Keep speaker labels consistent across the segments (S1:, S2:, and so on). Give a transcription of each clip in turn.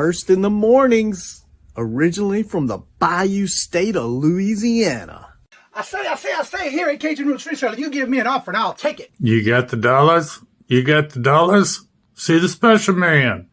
S1: first in the mornings, originally from the Bayou State of Louisiana.
S2: I say, here at Cajun Roots Reseller, you give me an offer and I'll take it.
S3: You got the dollars? You got the dollars? See the special man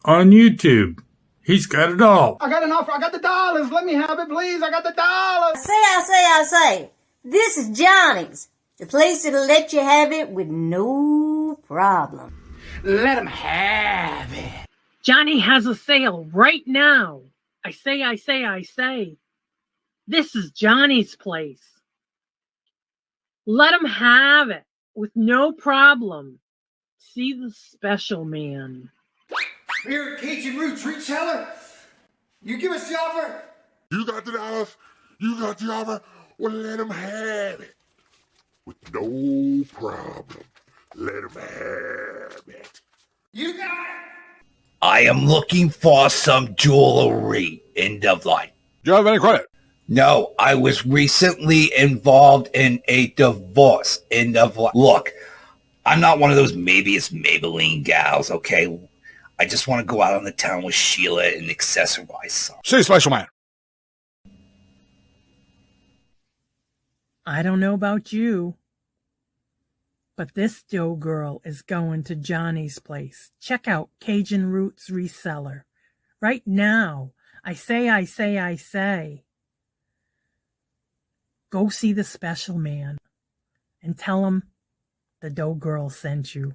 S3: on YouTube. He's got it all.
S2: I got an offer. I got the dollars. Let me have it, please. I got the dollars.
S4: I say. This is Johnny's. The place that'll let you have it with no problem.
S2: Let him have it.
S5: Johnny has a sale right now. I say. This is Johnny's place. Let him have it with no problem. See the special man.
S6: Here at Cajun Roots Reseller, you give us the offer.
S7: You got the dollars. You got the offer. Well, let him have it with no problem. Let him have it.
S6: You got it.
S8: I am looking for some jewelry. End of line.
S7: Do you have any credit?
S8: No, I was recently involved in a divorce. End of line. Look, I'm not one of those maybe it's Maybelline gals, okay? I just want to go out on the town with Sheila and accessorize some.
S7: See, special man.
S5: I don't know about you, but this dough girl is going to Johnny's place. Check out Cajun Roots Reseller. Right now. I say. Go see the special man and tell him the dough girl sent you.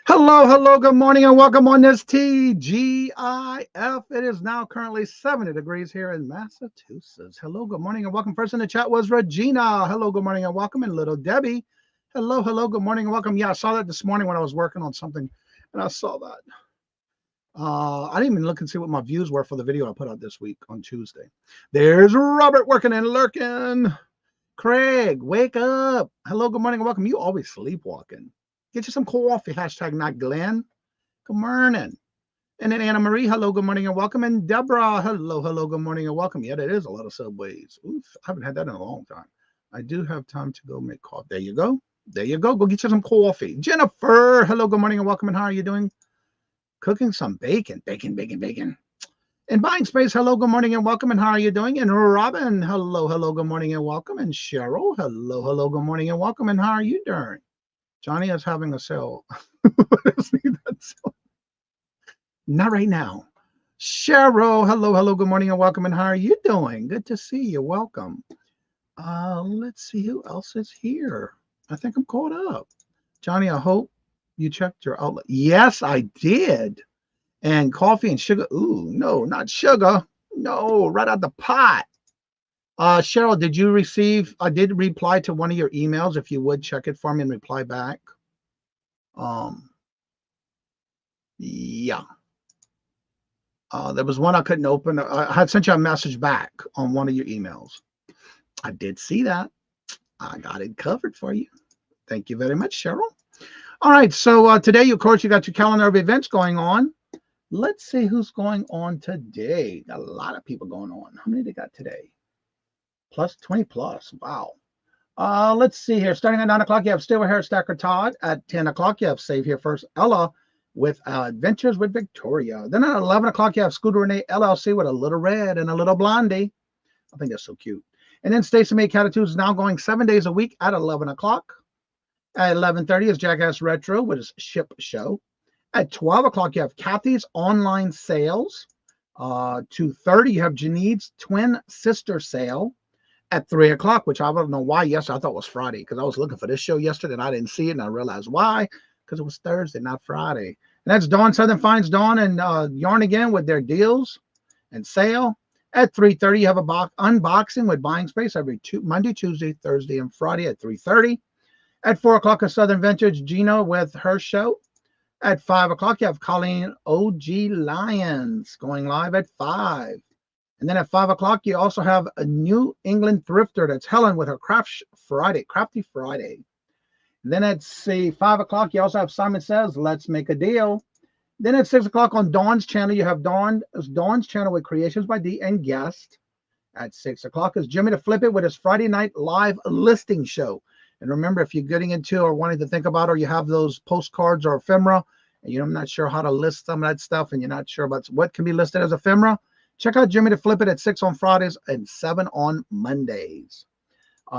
S2: Hello, good morning, and welcome on this TGIF. It is now currently 70 degrees here in Massachusetts. Hello, good morning, and welcome. First in the chat was Regina. Hello, good morning, and welcome. And little Debbie. Hello, good morning, and welcome. Yeah, I saw that this morning when I was working on something, and I saw that. I didn't even look and see what my views were for the video I put out this week on Tuesday. There's Robert working and lurking. Craig, wake up. Hello, good morning, and welcome. You always sleepwalking. Get you some coffee. Hashtag not Glenn. Good morning. And then Anna Marie, hello, good morning, and welcome. And Deborah, hello, good morning, and welcome. Yeah, that is a lot of subways. Oof, I haven't had that in a long time. I do have time to go make coffee. There you go. Go get you some coffee. Jennifer, hello, good morning, and welcome. And how are you doing? Cooking some bacon. And Buying Space, hello, good morning, and welcome. And how are you doing? And Robin, hello, good morning, and welcome. And Cheryl, hello, good morning, and welcome. And how are you doing? Johnny is having a sale. Not right now. Cheryl, hello, good morning, and welcome. And how are you doing? Good to see you. Welcome. Let's see who else is here. I think I'm caught up. Johnny, I hope you checked your outlet. Yes, I did. And coffee and sugar. Ooh, no, not sugar. No, right out the pot. Cheryl, did you receive, I did reply to one of your emails. If you would check it for me and reply back. Yeah. There was one I couldn't open. I had sent you a message back on one of your emails. I did see that. I got it covered for you. Thank you very much, Cheryl. All right. So today, of course, you got your calendar of events going on. Let's see who's going on today. Got a lot of people going on. How many they got today? Plus 20 plus. Wow. Let's see here. Starting at 9 o'clock, you have Still Hair Stacker Todd. At 10 o'clock, you have Save Here First Ella with Adventures with Victoria. Then at 11 o'clock, you have Scooter Renee LLC with a little red and a little blondie. I think that's so cute. And then Stacey May Catitudes is now going 7 days a week at 11 o'clock. At 11:30 is Jackass Retro with his ship show. At 12 o'clock, you have Kathy's Online Sales. 2:30, you have Janine's Twin Sister Sale. At 3 o'clock, which I don't know why. Yes, I thought it was Friday because I was looking for this show yesterday and I didn't see it, and I realized why, because it was Thursday, not Friday. And that's Dawn Southern Finds, Dawn and Yarn Again with their deals and sale. At 3:30, you have a unboxing with Buying Space every Monday, Tuesday, Thursday, and Friday at 3:30. At 4 o'clock, a Southern Vintage Gina with her show. At 5 o'clock, you have Colleen OG Lions going live at 5. And then at 5 o'clock, you also have a New England Thrifter. That's Helen with her Crafty Friday. And then at 5 o'clock, you also have Simon Says, Let's Make a Deal. Then at 6 o'clock on Dawn's channel, you have Dawn's channel with Creations by D and Guest. At 6 o'clock is Jimmy to Flip It with his Friday night live listing show. And remember, if you're getting into or wanting to think about, or you have those postcards or ephemera, and you're not sure how to list some of that stuff, and you're not sure about what can be listed as ephemera, check out Jimmy to Flip It at 6 on Fridays and 7 on Mondays.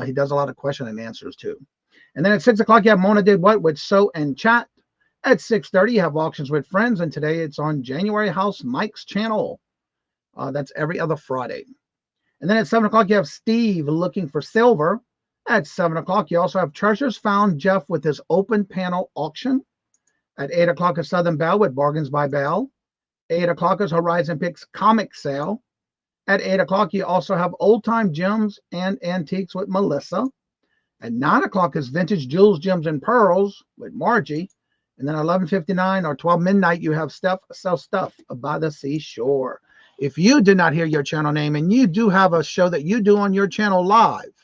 S2: He does a lot of question and answers too. And then at 6 o'clock, you have Mona Did What with Sew and Chat. At 6:30, you have Auctions with Friends, and today it's on January House Mike's channel. That's every other Friday. And then at 7 o'clock, you have Steve looking for silver. At 7 o'clock, you also have Treasures Found Jeff with his open panel auction. At 8 o'clock is Southern Belle with Bargains by Belle. 8 o'clock is Horizon Picks Comic Sale. At 8 o'clock, you also have Old Time Gems and Antiques with Melissa. At 9 o'clock is Vintage Jewels, Gems, and Pearls with Margie. And then 11:59 or 12 midnight, you have Steph Sell Stuff by the Seashore. If you did not hear your channel name and you do have a show that you do on your channel live,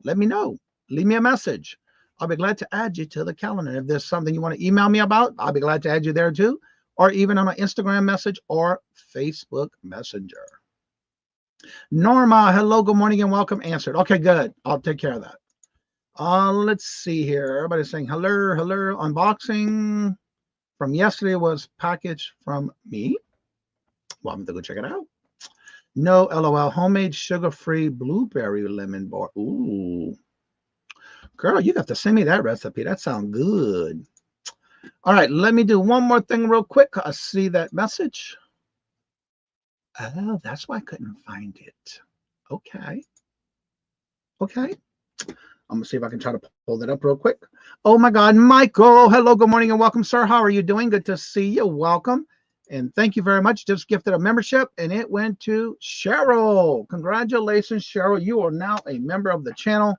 S2: let me know. Leave me a message. I'll be glad to add you to the calendar. If there's something you want to email me about, I'll be glad to add you there too, or even on an Instagram message or Facebook Messenger. Norma, hello, good morning, and welcome. Answered. Okay, good. I'll take care of that. Let's see here. Everybody's saying hello, hello. Unboxing from yesterday was packaged from me. Well, I'm going to go check it out. No, LOL. Homemade sugar-free blueberry lemon bar. Ooh. Girl, you got to send me that recipe. That sounds good. All right, let me do one more thing real quick. I see that message. Oh, that's why I couldn't find it. Okay. Okay. I'm going to see if I can try to pull that up real quick. Oh, my God. Michael, hello, good morning, and welcome, sir. How are you doing? Good to see you. Welcome. And thank you very much. Just gifted a membership, and it went to Cheryl. Congratulations, Cheryl. You are now a member of the channel.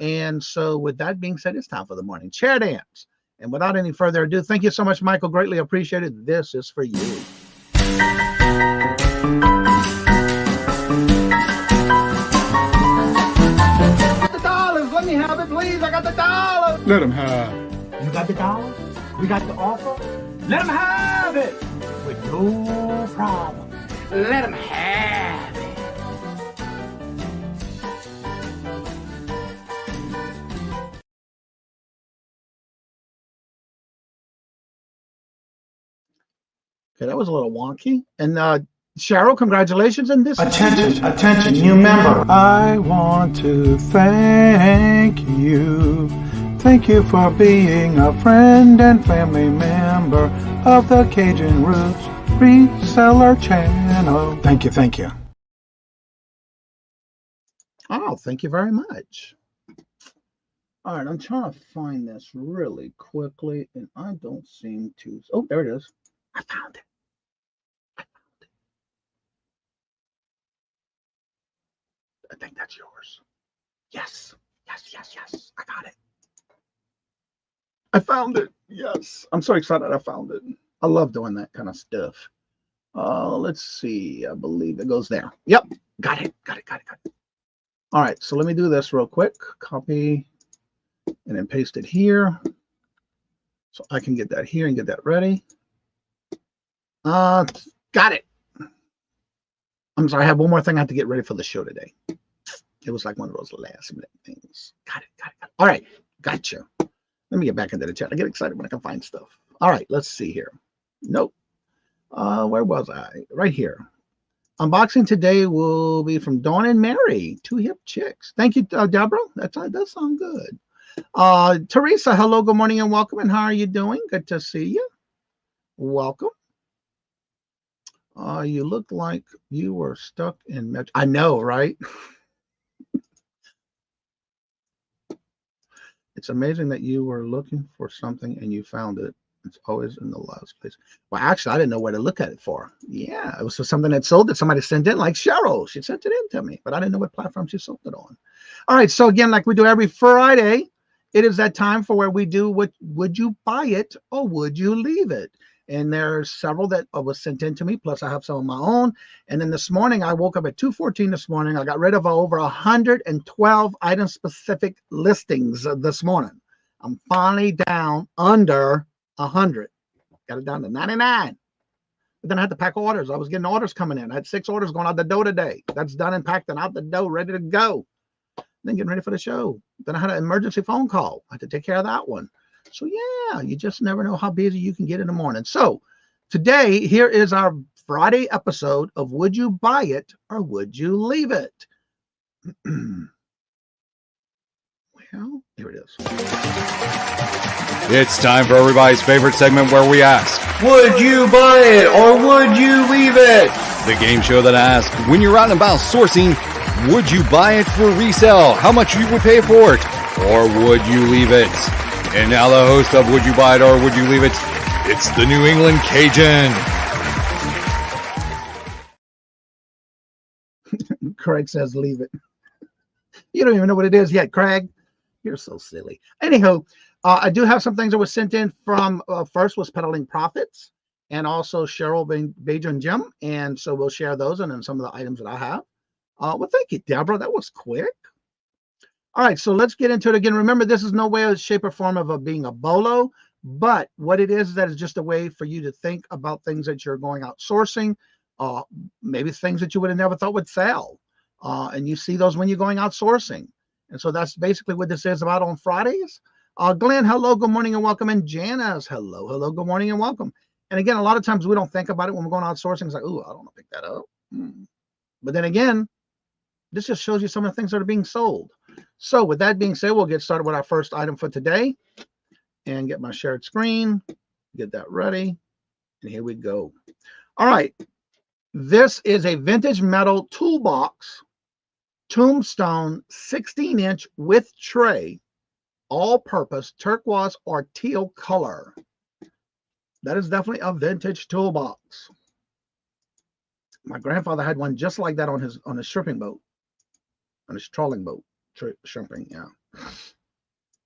S2: And so with that being said, it's time for the morning chair dance. And without any further ado, thank you so much, Michael. Greatly appreciated. This is for you. Let me have it, please. I got the $.
S6: Let him have.
S2: You got the $? We got the offer? Let him have it with no problem. Let him have it. Okay, that was a little wonky. And Cheryl, congratulations. And this
S9: Attention, new member. I want to thank you. Thank you for being a friend and family member of the Cajun Roots Reseller channel. Thank you.
S2: Oh, thank you very much. All right, I'm trying to find this really quickly, and I don't seem to. Oh, there it is. I found it. I think that's yours. Yes. I got it. I found it. Yes. I'm so excited I found it. I love doing that kind of stuff. Let's see. I believe it goes there. Yep. Got it. All right. So let me do this real quick. Copy and then paste it here. So I can get that here and get that ready. Got it. I'm sorry, I have one more thing I have to get ready for the show today. It was like one of those last minute things. Got it. All right, gotcha. Let me get back into the chat. I get excited when I can find stuff. All right, let's see here. Nope. Where was I? Right here. Unboxing today will be from Dawn and Mary, 2 hip chicks. Thank you, Deborah. That does sound good. Teresa, hello, good morning, and welcome. And how are you doing? Good to see you. Welcome. You look like you were stuck in Metro. I know, right? It's amazing that you were looking for something and you found it. It's always in the last place. Well, actually, I didn't know where to look at it for. Yeah, it was for something that sold that somebody sent in, like Cheryl. She sent it in to me, but I didn't know what platform she sold it on. All right, so again, like we do every Friday, it is that time for where we do what would you buy it or would you leave it? And there's several that was sent in to me, plus I have some of my own. And then this morning, I woke up at 2:14 this morning. I got rid of over 112 item-specific listings this morning. I'm finally down under 100. Got it down to 99. But then I had to pack orders. I was getting orders coming in. I had 6 orders going out the door today. That's done and packed and out the door, ready to go. Then getting ready for the show. Then I had an emergency phone call. I had to take care of that one. So yeah, you just never know how busy you can get in the morning. So today, here is our Friday episode of Would You Buy It or Would You Leave It? Well, here it is.
S10: It's time for everybody's favorite segment where we ask,
S6: Would you buy it or would you leave it?
S10: the game show that asks, when you're out and about sourcing, would you buy it for resale? How much you would pay for it? Or would you leave it? And now the host of Would You Buy It or Would You Leave It? It's the New England Cajun.
S2: Craig says leave it. You don't even know what it is yet, Craig. You're so silly. Anyhow, I do have some things that were sent in from, first was Peddling Profits and also Cheryl, Beja, and Jim. And so we'll share those and then some of the items that I have. Well, thank you, Deborah. That was quick. All right, so let's get into it again. Remember, this is no way, shape, or form of being a bolo, but what it is that is just a way for you to think about things that you're going out sourcing, maybe things that you would have never thought would sell. And you see those when you're going out sourcing. And so that's basically what this is about on Fridays. Glenn, hello, good morning and welcome. And Janice, hello, good morning and welcome. And again, a lot of times we don't think about it when we're going out sourcing. It's like, oh, I don't want to pick that up. But then again, this just shows you some of the things that are being sold. So with that being said, we'll get started with our first item for today and get my shared screen, get that ready. And here we go. All right. This is a vintage metal toolbox, tombstone, 16-inch with tray, all-purpose turquoise or teal color. That is definitely a vintage toolbox. My grandfather had one just like that on his shrimping boat, on his trawling boat, shrimping. Yeah,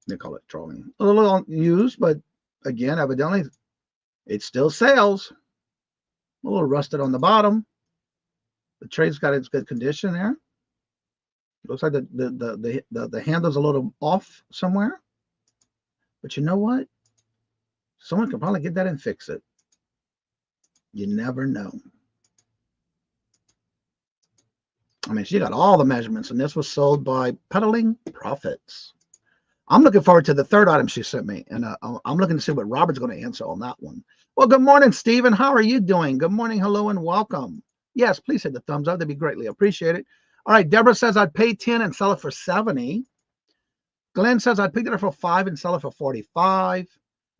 S2: they call it trawling. A little used, but again, evidently, it still sells. A little rusted on the bottom. The tray's got its good condition there. Looks like the handle's a little off somewhere. But you know what? Someone can probably get that and fix it. You never know. I mean, she got all the measurements, and this was sold by Peddling Profits. I'm looking forward to the third item she sent me, and I'm looking to see what Robert's going to answer on that one. Well, good morning, Stephen. How are you doing? Good morning, hello, and welcome. Yes, please hit the thumbs up. That'd be greatly appreciated. All right, Deborah says I'd pay 10 and sell it for 70. Glenn says I'd pick it up for 5 and sell it for 45.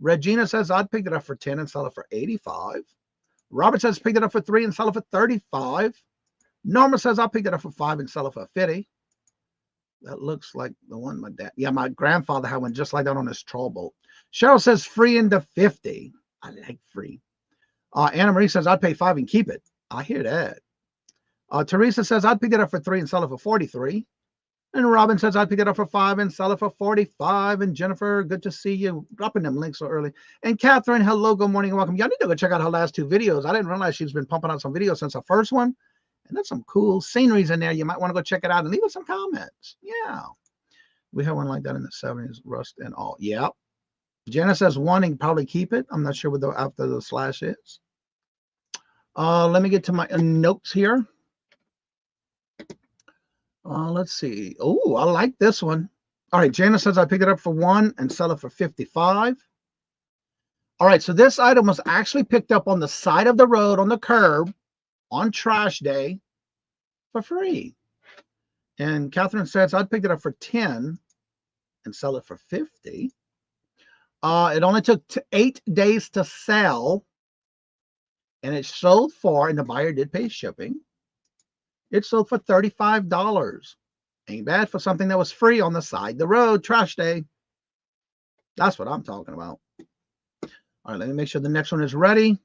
S2: Regina says I'd pick it up for 10 and sell it for 85. Robert says pick it up for 3 and sell it for 35. Norma says I'll pick it up for 5 and sell it for 50. That looks like the one my dad. Yeah, my grandfather had one just like that on his trawl boat. Cheryl says free into 50. I like free. Anna Marie says I'd pay 5 and keep it. I hear that. Teresa says I'd pick it up for 3 and sell it for 43. And Robin says I'd pick it up for 5 and sell it for 45. And Jennifer, good to see you dropping them links so early. And Catherine, hello, good morning and welcome. Y'all need to go check out her last 2 videos. I didn't realize she's been pumping out some videos since her first one. And there's some cool sceneries in there. You might want to go check it out and leave us some comments. Yeah. We had one like that in the 70s, rust and all. Yeah. Jenna says 1 and probably keep it. I'm not sure what the after the slash is. Let me get to my notes here. Let's see. Oh, I like this one. All right. Jana says I pick it up for 1 and sell it for 55. All right. So this item was actually picked up on the side of the road on the curb on trash day for free. And Catherine says I'd pick it up for 10 and sell it for 50. It only took 8 days to sell. And it sold for, and the buyer did pay shipping. It sold for $35. Ain't bad for something that was free on the side of the road, trash day. That's what I'm talking about. All right, let me make sure the next one is ready.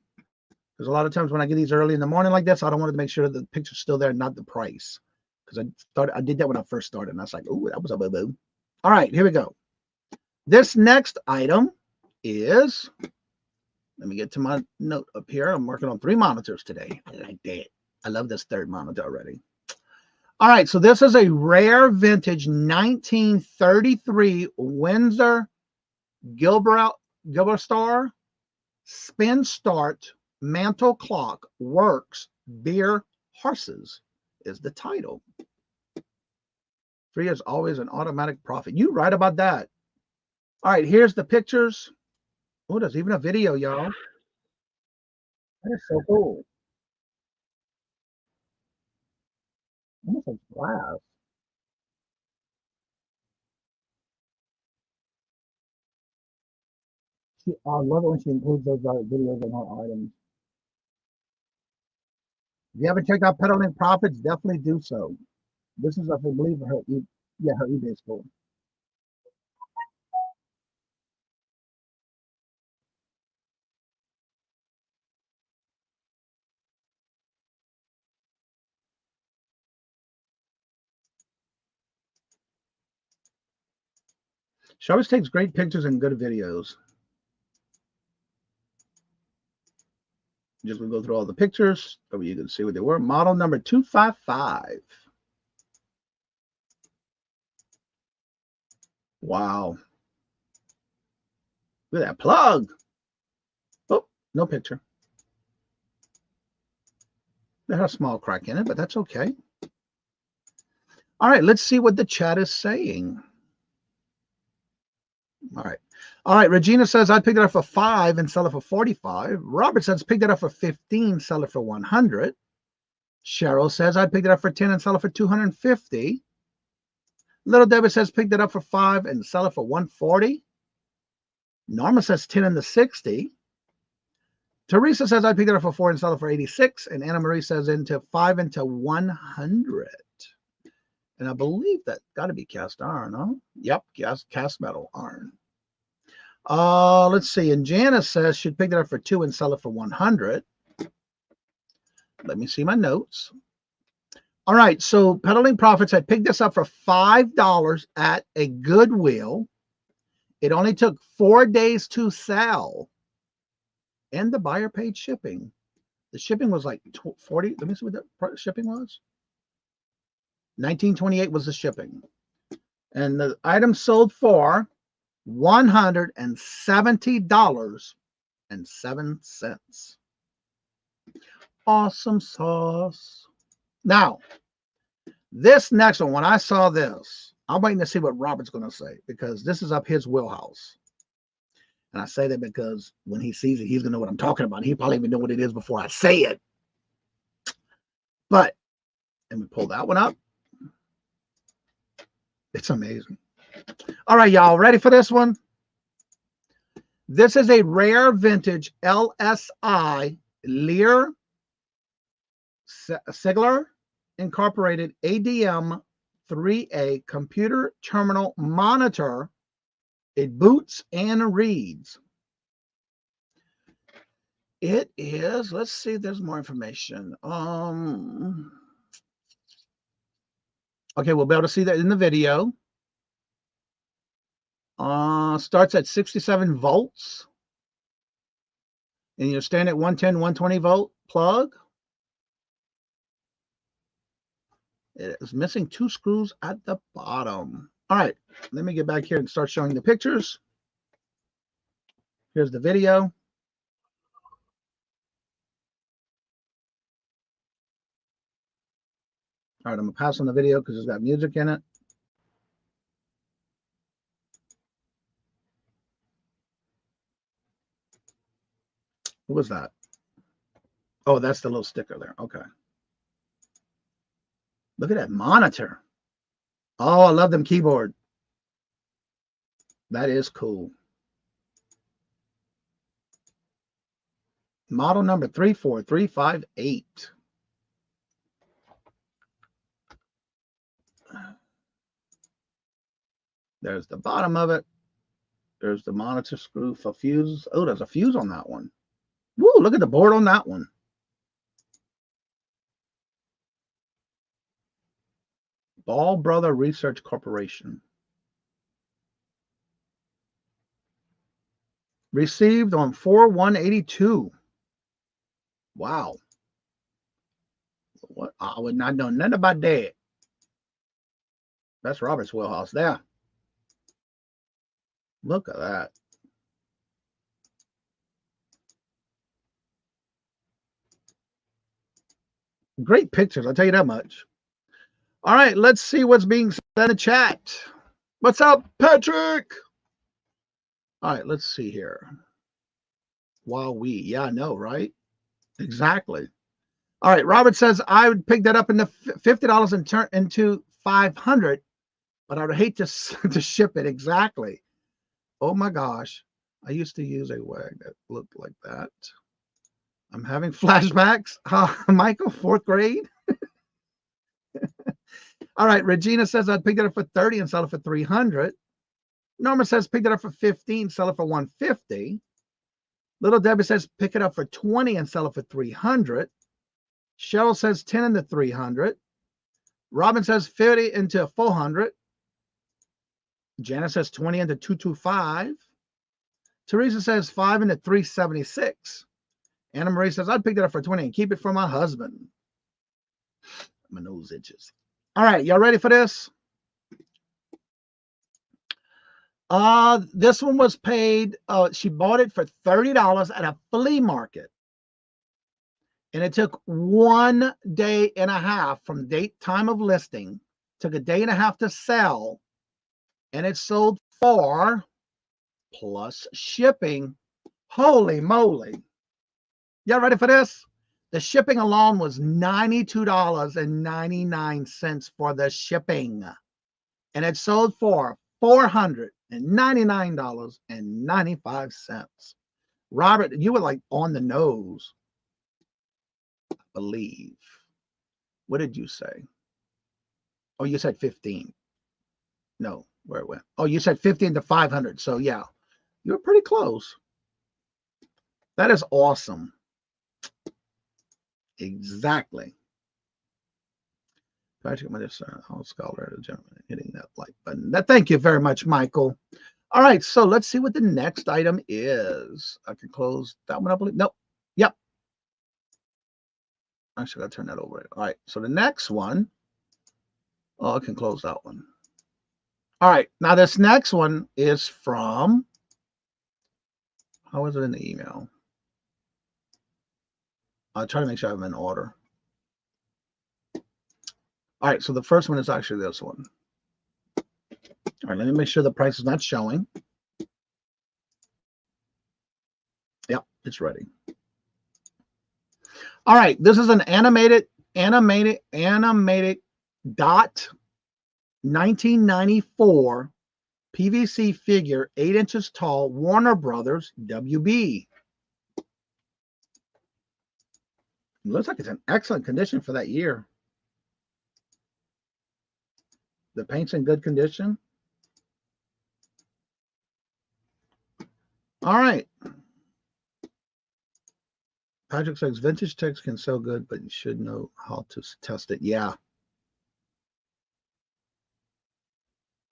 S2: Because a lot of times when I get these early in the morning like this, I don't want to make sure that the picture's still there, not the price. Because I did that when I first started, and I was like, oh, that was a boo-boo. All right, here we go. This next item is, let me get to my note up here. I'm working on 3 monitors today. I like that. I love this 3rd monitor already. All right, so this is a rare vintage 1933 Windsor Gilberstar spin start mantle clock works beer horses is the title. Free is always an automatic profit. You right about that. All right, here's the pictures. Oh, there's even a video, y'all. That is so cool. Almost like glass. I love it when she includes those videos in her items. If you haven't checked out Peddling Profits, definitely do so. This is, I believe, her eBay store. She always takes great pictures and good videos. Just gonna go through all the pictures so you can see what they were. Model number 255. Wow. Look at that plug. Oh, no picture. They had a small crack in it, but that's okay. All right, let's see what the chat is saying. All right. All right, Regina says, I picked it up for $5 and sell it for $45. Robert says, picked it up for $15, sell it for $100. Cheryl says, I picked it up for $10 and sell it for $250. Little Debbie says, picked it up for $5 and sell it for $140. Norma says, 10 and the 60. Teresa says, I picked it up for $4 and sell it for $86. And Anna Marie says, into $5 into $100. And I believe that got to be cast iron, huh? Yep, cast metal iron. Let's see. And Janice says she'd pick it up for $2 and sell it for $100. Let me see my notes. All right, so Peddling Profits, I picked this up for $5 at a Goodwill. It only took 4 days to sell. And the buyer paid shipping. The shipping was like 40. Let me see what the shipping was. $19.28 was the shipping. And the item sold for $170.07. Awesome sauce. Now, this next one, when I saw this, I'm waiting to see what Robert's going to say, because this is up his wheelhouse. And I say that because when he sees it, he's going to know what I'm talking about. He probably even know what it is before I say it. But, let me pull that one up. It's amazing. All right, y'all, ready for this one? This is a rare vintage LSI Lear Sigler Incorporated ADM 3A computer terminal monitor. It boots and reads. It is, let's see if there's more information. Okay, we'll be able to see that in the video. Starts at 67 volts. And you're standing at 110, 120 volt plug. It is missing 2 screws at the bottom. All right, let me get back here and start showing the pictures. Here's the video. All right, I'm going to pass on the video because it's got music in it. What was that? Oh, that's the little sticker there. Okay. Look at that monitor. Oh, I love them keyboard. That is cool. Model number 34358. There's the bottom of it. There's the monitor screw for fuse. Oh, there's a fuse on that one. Woo, look at the board on that one. Ball Brother Research Corporation. Received on 4/1/82. Wow. What? I would not know nothing about that. That's Robert's wheelhouse there. Look at that. Great pictures, I'll tell you that much. All right, let's see what's being said in the chat. What's up, Patrick? All right, let's see here. Yeah, I know, right? Exactly. All right, Robert says, I would pick that up into $50 and turn into $500, but I would hate to ship it. Exactly. Oh my gosh. I used to use a wag that looked like that. I'm having flashbacks. Michael, 4th grade. All right, Regina says, I'd pick it up for 30 and sell it for 300. Norma says, pick it up for 15, sell it for 150. Little Debbie says, pick it up for 20 and sell it for 300. Cheryl says 10 into 300. Robin says 50 into 400. Janice says 20 into 225. Teresa says 5 into 376. Anna Marie says, I'd pick it up for 20 and keep it for my husband. My nose itches. All right, y'all ready for this? This one was paid. She bought it for $30 at a flea market. And it took 1 day and a half from time of listing. Took a day and a half to sell. And it sold for, plus shipping. Holy moly. Y'all ready for this? The shipping alone was $92.99 for the shipping. And it sold for $499.95. Robert, you were like on the nose. I believe. What did you say? Oh, you said 15. No, where it went. Oh, you said 15 to 500. So yeah, you were pretty close. That is awesome. Exactly. Patrick, my scholar, the gentleman, hitting that like button. Thank you very much, Michael. All right, so let's see what the next item is. I can close that one up. Nope. Yep. Actually, I gotta turn that over. All right, so the next one. Oh, I can close that one. All right, now this next one is from. How is it in the email? I'll try to make sure I have them in order. All right, so the first one is actually this one. All right, let me make sure the price is not showing. Yep, it's ready. All right, this is an animated dot 1994 PVC figure, 8 inches tall, Warner Brothers WB. It looks like it's in excellent condition for that year. The paint's in good condition. All right. Patrick says vintage text can sell good, but you should know how to test it. Yeah.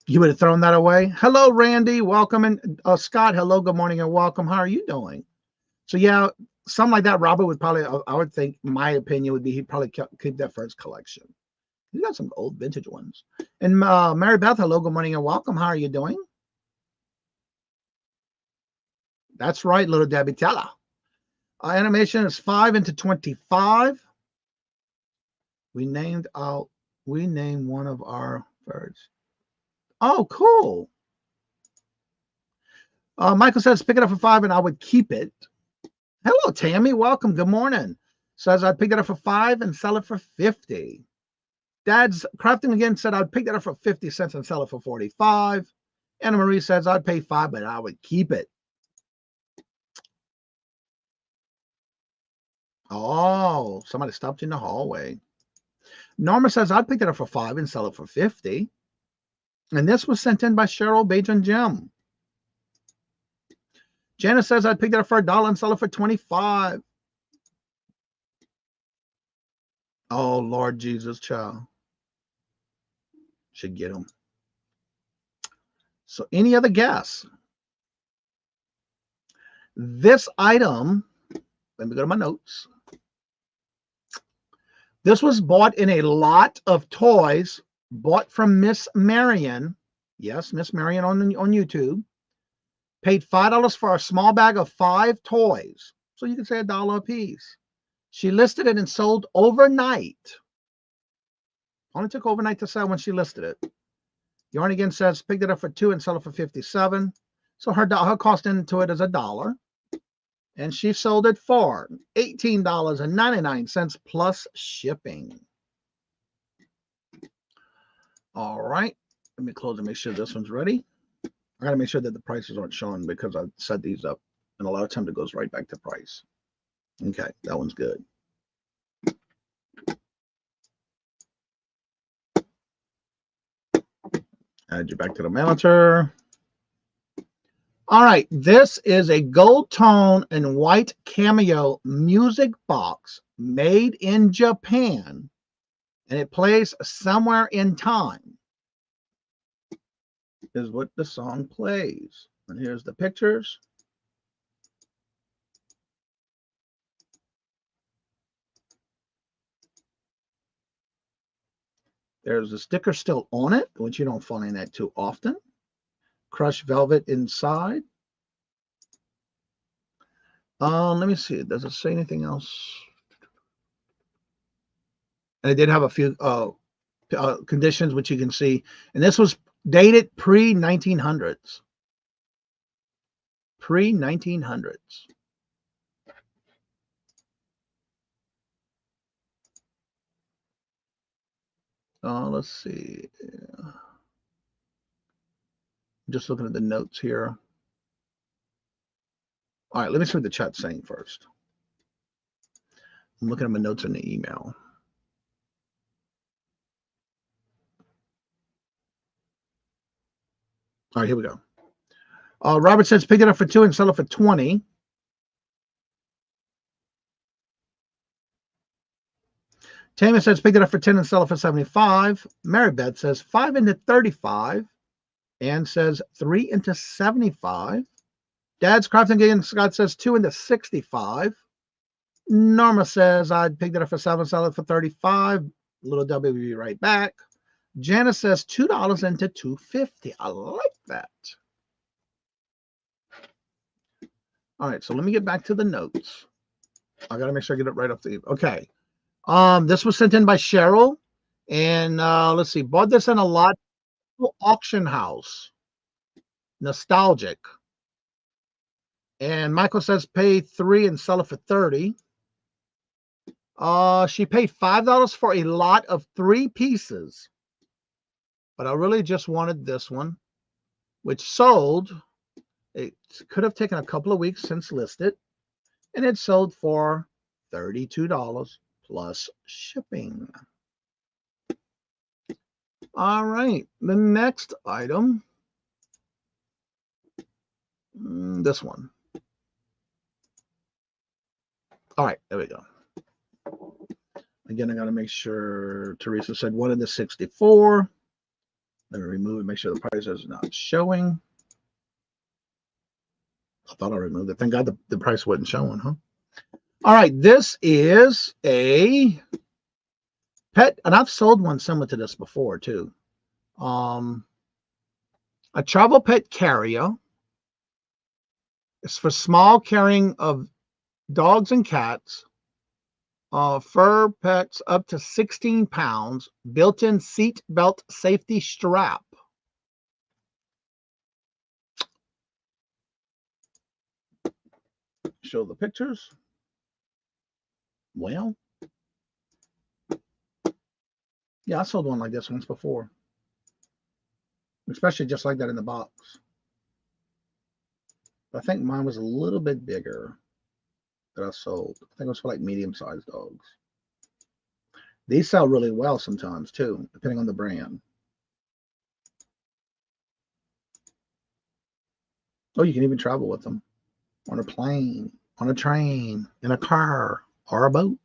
S2: You would have thrown that away. Hello, Randy. Welcome. And Scott, hello, good morning, and welcome. How are you doing? So, yeah, something like that, Robert would probably, I would think, my opinion would be he'd probably keep that for his collection. He's got some old vintage ones. And Mary Beth, hello, good morning, and welcome. How are you doing? That's right, little Debbie Teller. Animation is 5 into 25. We named one of our birds. Oh, cool. Michael says, pick it up for 5 and I would keep it. Hello, Tammy. Welcome. Good morning. Says I'd pick it up for 5 and sell it for 50. Dad's Crafting again said I'd pick that up for 50 cents and sell it for 45. Anna Marie says I'd pay 5, but I would keep it. Oh, somebody stopped you in the hallway. Norma says I'd pick it up for 5 and sell it for 50. And this was sent in by Cheryl Bajan Jim. Janice says I'd pick it up for $1 and sell it for 25. Oh, Lord Jesus, child. Should get them. So any other guess? This item, let me go to my notes. This was bought in a lot of toys bought from Miss Marion. Yes, Miss Marion on YouTube. Paid $5 for a small bag of 5 toys. So you can say $1 a piece. She listed it and sold overnight Only took overnight to sell when she listed it. Yarn again says picked it up for $2 and sell it for $57. So her cost into it is $1. And she sold it for $18.99 plus shipping. All right. Let me close and make sure this one's ready. I got to make sure that the prices aren't showing because I set these up. And a lot of times it goes right back to price. Okay, that one's good. Add you back to the monitor. All right, this is a gold tone and white cameo music box made in Japan, and it plays Somewhere in Time is what the song plays. And here's the pictures. There's a sticker still on it, which you don't find that too often. Crushed velvet inside. Let me see. Does it say anything else? And it did have a few conditions, which you can see. And this was dated pre-1900s. Pre-1900s. Let's see. I'm just looking at the notes here. All right, let me see what the chat's saying first. I'm looking at my notes in the email. All right, here we go. Robert says pick it up for $2 and sell it for $20. Tammy says pick it up for $10 and sell it for $75. Mary Beth says 5 into $35. Ann says 3 into $75. Dad's Crafting Gig and Scott says 2 into $65. Norma says I'd pick it up for $7, sell it for $35. Little W will be right back. Janice says $2 into $2.50. I like that. All right, so let me get back to the notes. I got to make sure I get it right off the. Okay. This was sent in by Cheryl, and let's see, bought this in a lot auction house. Nostalgic. And Michael says pay $3 and sell it for $30. She paid $5 for a lot of 3 pieces, but I really just wanted this one, which sold. It could have taken a couple of weeks since listed, and it sold for $32 plus shipping. All right, the next item, this one. All right, there we go. Again, I got to make sure Teresa said 1 into 64. Let me remove it, make sure the price is not showing. I thought I removed it. Thank God the price wasn't showing, huh? All right, this is a pet, and I've sold one similar to this before too. A travel pet carrier. It's for small carrying of dogs and cats. Fur pets up to 16 pounds. Built-in seat belt safety strap. Show the pictures. Well, yeah, I sold one like this once before, especially just like that in the box. But I think mine was a little bit bigger that I sold. I think it was for like medium-sized dogs. These sell really well sometimes too, depending on the brand. Oh, you can even travel with them on a plane, on a train, in a car, or a boat.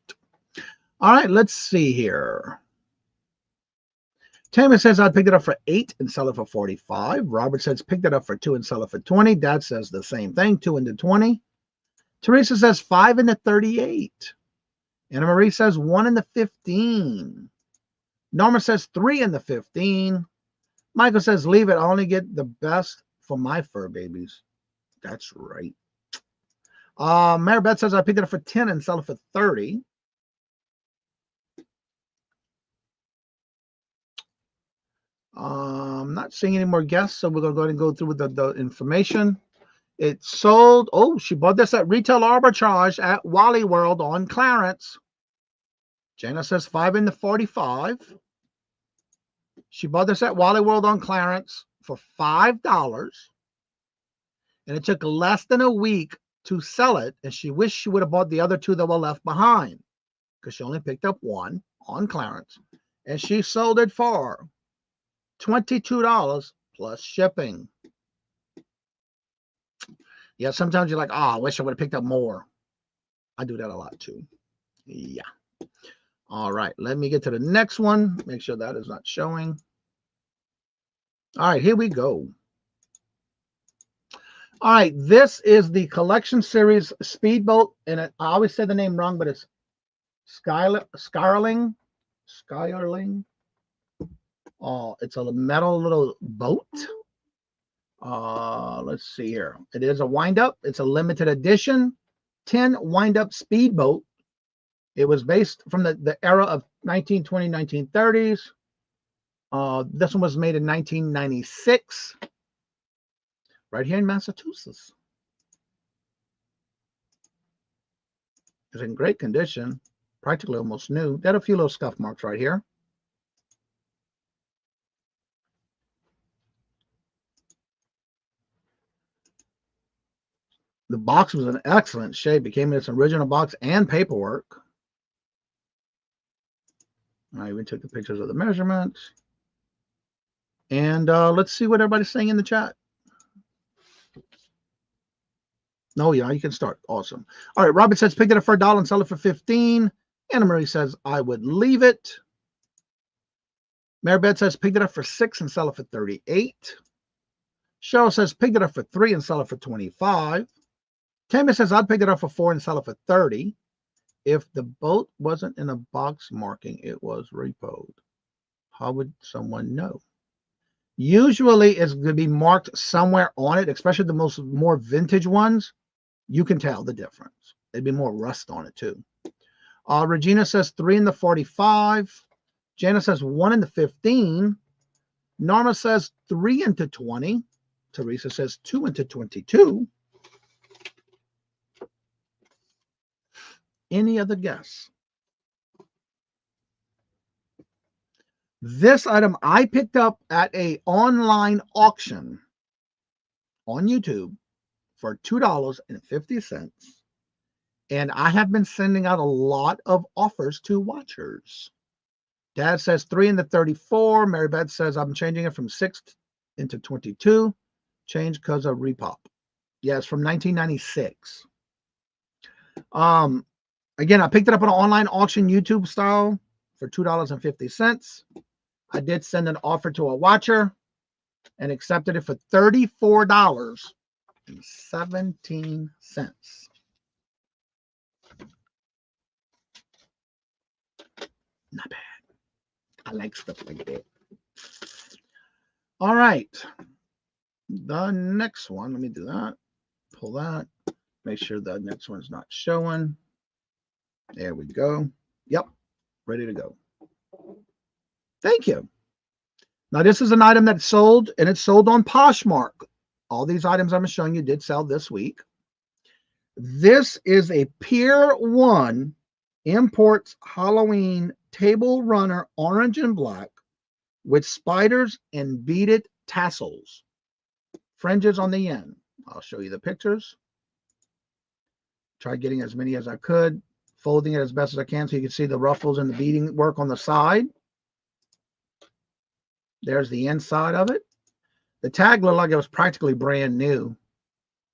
S2: All right, let's see here. Tammy says I'd pick it up for $8 and sell it for $45. Robert says pick it up for $2 and sell it for $20. Dad says the same thing, 2 into $20. Teresa says 5 into $38. Anna Marie says 1 into $15. Norma says 3 into $15. Michael says leave it. I only get the best for my fur babies. That's right. Mary Beth says I picked it up for $10 and sell it for $30. I'm not seeing any more guests, so we're going to go ahead and go through with the information. It sold. Oh, she bought this at Retail Arbitrage at Wally World on clearance. Jana says 5 in the 45. She bought this at Wally World on clearance for $5. And it took less than a week to sell it. And she wished she would have bought the other two that were left behind, because she only picked up one on clearance. And she sold it for $22 plus shipping. Yeah, sometimes you're like, oh, I wish I would have picked up more. I do that a lot too. Yeah. All right, let me get to the next one. Make sure that is not showing. All right, here we go. All right, this is the collection series Speedboat, and I always say the name wrong, but it's Skyrling. Oh, it's a metal little boat. Let's see here. It is a wind-up. It's a limited edition 10 wind-up speedboat. It was based from the era of 1920, 1930s. This one was made in 1996, right here in Massachusetts. It's in great condition, practically almost new. Got a few little scuff marks right here. The box was in excellent shape. It came in its original box and paperwork. I even took the pictures of the measurements. And let's see what everybody's saying in the chat. No, yeah, you can start. Awesome. All right, Robert says, pick it up for $1 and sell it for $15. Anna Marie says, I would leave it. Maribeth says, pick it up for $6 and sell it for $38. Cheryl says, pick it up for $3 and sell it for $25. Tammy says, I'd pick it up for $4 and sell it for $30. If the boat wasn't in a box marking, it was repoed. How would someone know? Usually it's going to be marked somewhere on it, especially the more vintage ones. You can tell the difference. It'd be more rust on it too. Regina says 3 in the 45. Jana says 1 in the 15. Norma says 3 into 20. Teresa says 2 into 22. Any other guess? This item I picked up at an online auction on YouTube for $2.50. And I have been sending out a lot of offers to watchers. Dad says 3 in the 34. Mary Beth says I'm changing it from 6 into 22. Change because of repop. Yes, from 1996. Again, I picked it up on an online auction YouTube style for $2.50. I did send an offer to a watcher and accepted it for $34.17. Not bad. I like stuff like that. All right. The next one, let me do that. Pull that. Make sure the next one's not showing. There we go. Yep. Ready to go. Thank you. Now, this is an item that sold, and it's sold on Poshmark. All these items I'm showing you did sell this week. This is a Pier 1 Imports Halloween Table Runner orange and black with spiders and beaded tassels. Fringes on the end. I'll show you the pictures. Try getting as many as I could. Folding it as best as I can so you can see the ruffles and the beading work on the side. There's the inside of it. The tag looked like it was practically brand new.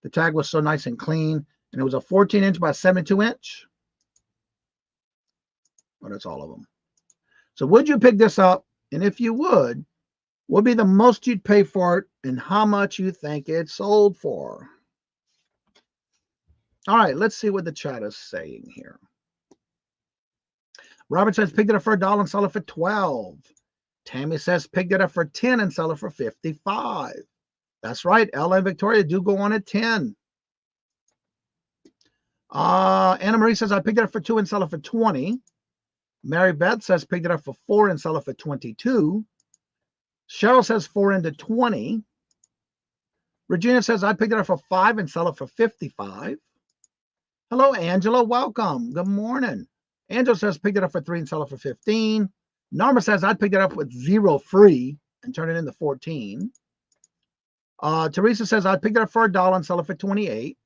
S2: The tag was so nice and clean, and it was a 14-inch by 72-inch. Well, that's all of them. So would you pick this up? And if you would, what would be the most you'd pay for it and how much you think it sold for? All right, let's see what the chat is saying here. Robert says, picked it up for $1 and sell it for $12. Tammy says, picked it up for $10 and sell it for $55. That's right. Ella and Victoria do go on at 10. Anna Marie says, I picked it up for $2 and sell it for $20. Mary Beth says, picked it up for $4 and sell it for $22. Cheryl says 4 into 20. Regina says, I picked it up for 5 and sell it for 55. Hello, Angela. Welcome. Good morning. Angela says, picked it up for 3 and sell it for 15. Norma says, I picked it up with 0 free and turn it into 14. Teresa says, I picked it up for $1 and sell it for 28.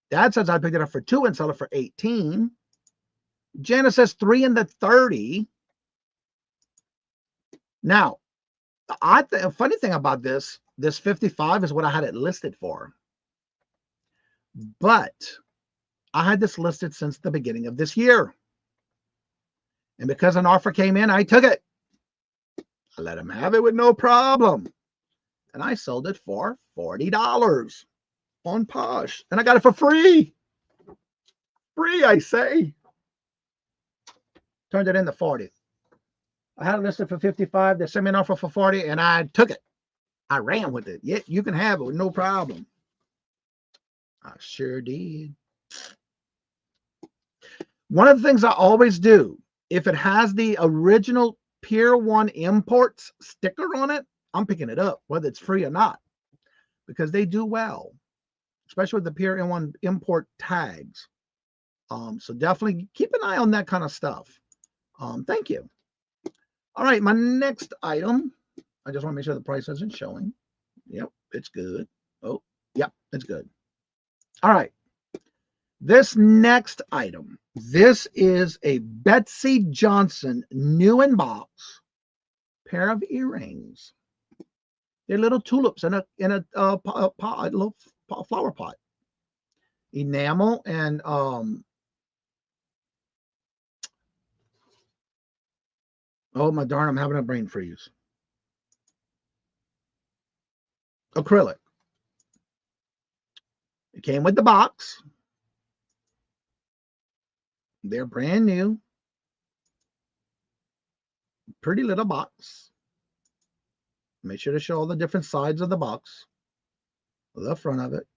S2: Dad says, I picked it up for 2 and sell it for 18. Jana says 3 into 30. Now, the funny thing about this 55 is what I had it listed for. But I had this listed since the beginning of this year. And because an offer came in, I took it. I let him have it with no problem. And I sold it for $40 on Posh. And I got it for free. Free, I say. Turned it into 40. I had it listed for 55. They sent me an offer for 40, and I took it. I ran with it. Yeah, you can have it with no problem. I sure did. One of the things I always do, if it has the original Pier 1 Imports sticker on it, I'm picking it up, whether it's free or not, because they do well, especially with the Pier 1 Import tags. So definitely keep an eye on that kind of stuff. Thank you. All right, my next item. I just want to make sure the price isn't showing. Yep, it's good. Oh, yep, it's good. All right. This next item. This is a Betsy Johnson new in box pair of earrings. They're little tulips in a pot, little flower pot. Enamel and oh my darn, I'm having a brain freeze. Acrylic. It came with the box. They're brand new. Pretty little box. Make sure to show all the different sides of the box. The front of it.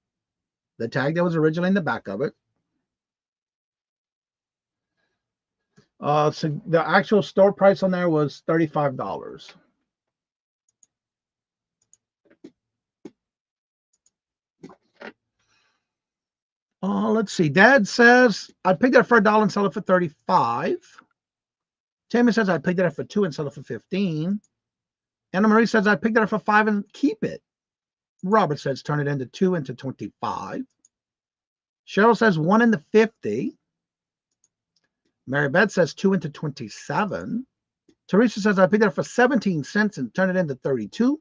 S2: The tag that was originally in the back of it. So the actual store price on there was $35. Let's see. Dad says I picked it up for $1 and sell it for 35. Tammy says I picked it up for 2 and sell it for 15. Anna Marie says I picked it up for 5 and keep it. Robert says turn it into 2 into 25. Cheryl says 1 into 50. Mary Beth says 2 into 27. Teresa says I picked it up for 17 cents and turn it into 32.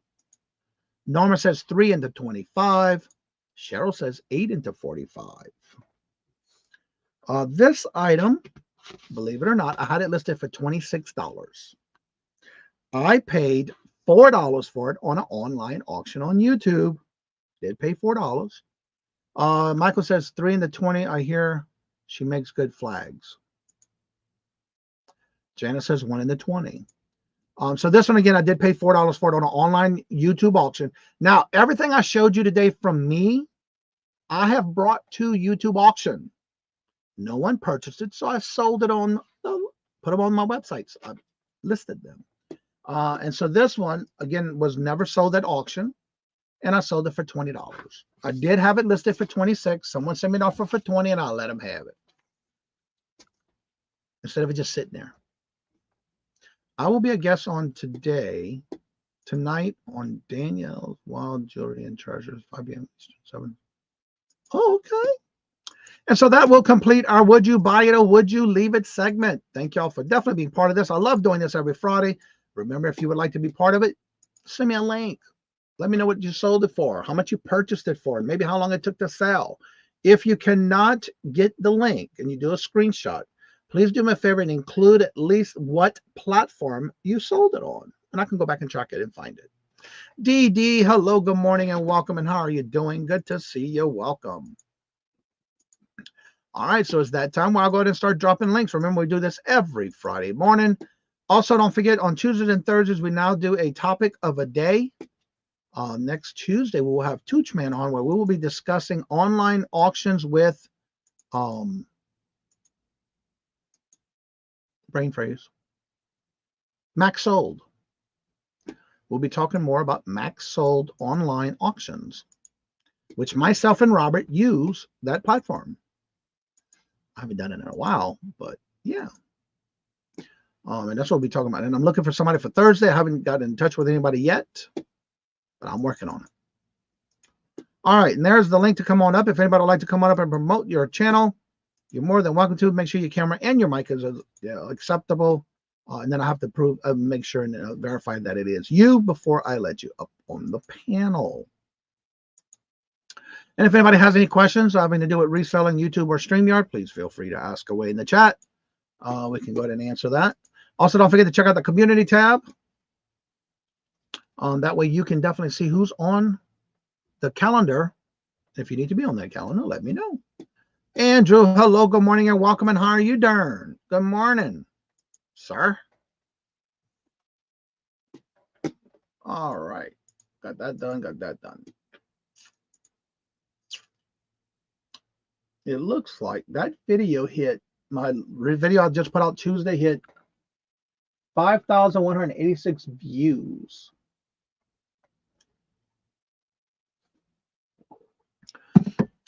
S2: Norma says 3 into 25. Cheryl says 8 into 45. This item, believe it or not, I had it listed for $26. I paid $4 for it on an online auction on YouTube. Did pay $4. Michael says 3 into 20. I hear she makes good flags. Janice says 1 into 20. So this one, again, I did pay $4 for it on an online YouTube auction. Now, everything I showed you today from me, I have brought to YouTube auction. No one purchased it, so I sold it on, put them on my websites. I listed them. And so this one, again, was never sold at auction, and I sold it for $20. I did have it listed for $26. Someone sent me an offer for $20, and I'll let them have it. Instead of it just sitting there. I will be a guest on tonight on Danielle's Wild Jewelry and Treasures, 5 p.m. Eastern, 7. Oh, okay. And so that will complete our Would You Buy It or Would You Leave It segment. Thank y'all for definitely being part of this. I love doing this every Friday. Remember, if you would like to be part of it, send me a link. Let me know what you sold it for, how much you purchased it for, and maybe how long it took to sell. If you cannot get the link and you do a screenshot, please do me a favor and include at least what platform you sold it on. And I can go back and track it and find it. DD, hello, good morning and welcome. And how are you doing? Good to see you. Welcome. All right, so it's that time where I'll go ahead and start dropping links. Remember, we do this every Friday morning. Also, don't forget, on Tuesdays and Thursdays, we now do a topic of a day. Next Tuesday, we will have Toochman on, where we will be discussing online auctions with brain phrase, Max Sold. we'll be talking more about max sold online auctions, which myself and Robert use that platform. I haven't done it in a while, but yeah. And that's what we'll be talking about. And I'm looking for somebody for Thursday. I haven't gotten in touch with anybody yet, but I'm working on it. All right, and there's the link to come on up. If anybody would like to come on up and promote your channel, you're more than welcome to. Make sure your camera and your mic is acceptable. And then I have to make sure and verify that it is you before I let you up on the panel. And if anybody has any questions having to do with reselling YouTube or StreamYard, please feel free to ask away in the chat. We can go ahead and answer that. Also, don't forget to check out the community tab. That way you can definitely see who's on the calendar. If you need to be on that calendar, let me know. Andrew, hello, good morning, and welcome, and how are you doing? Good morning, sir. All right. Got that done, got that done. It looks like that video hit, my video I just put out Tuesday hit 5,186 views.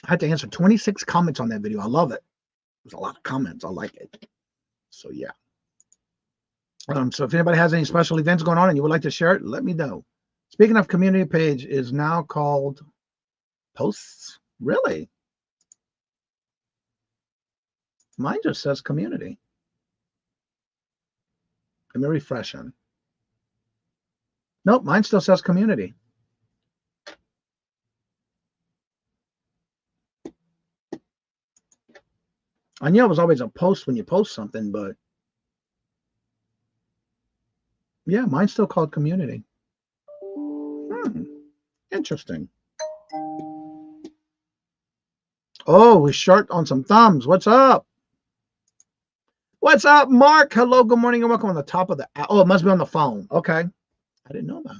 S2: I had to answer 26 comments on that video. I love it. There's a lot of comments. I like it. So yeah. So if anybody has any special events going on and you would like to share it, let me know. Speaking of, community page is now called Posts. Really? Mine just says community. Let me refresh on. Nope, mine still says community. I knew it was always a post when you post something, but yeah, mine's still called community. Interesting. Oh, we're short on some thumbs. What's up? What's up, Mark? Hello, good morning, and welcome on the top of the... Oh, it must be on the phone. Okay. I didn't know that.